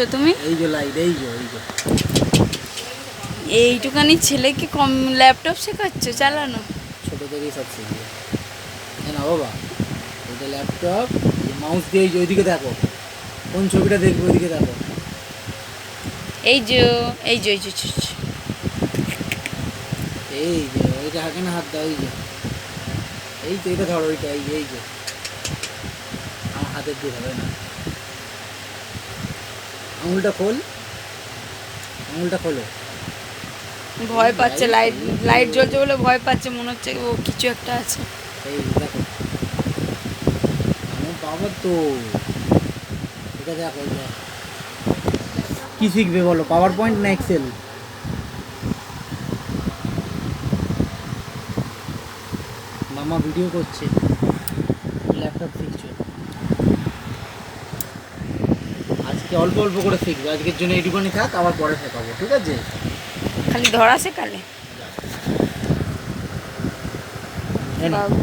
তুমি এই যে লাইট এই যে এইটুকানি ছেলেকে কম ল্যাপটপ শেখাচ্ছ চালানো? ছোট থেকেই সব শিখবে না বাবা। এটা ল্যাপটপ, মাউস দিয়ে ওইদিকে দেখো, কোন ছবিটা দেখবে ওইদিকে দেখো। এই যে এই যে এই যে এই যে ওইটা হাঁকে না, হাত দাও। এই যে এটা ধরো, ওইটা এই যে আমার হাতের দিয়ে হবে না। আঙুলটা খোলো। ভয় পাচ্ছে, লাইট লাইট জ্বলছে বলে ভয় পাচ্ছে, মনে হচ্ছে ও কিছু একটা আছে। এই দেখো আমার বাবা তো এটা দেখো। কি শিখবে বলো, পাওয়ার পয়েন্ট না এক্সেল? মামা ভিডিও করছে, ল্যাপটপ শিখছো। আজকে অল্প অল্প করে শিখবে, আজকের জন্য এইটুকুনি থাক, আবার পরে শেখাবো, ঠিক আছে? খালি ধরা শেখালে বাবু।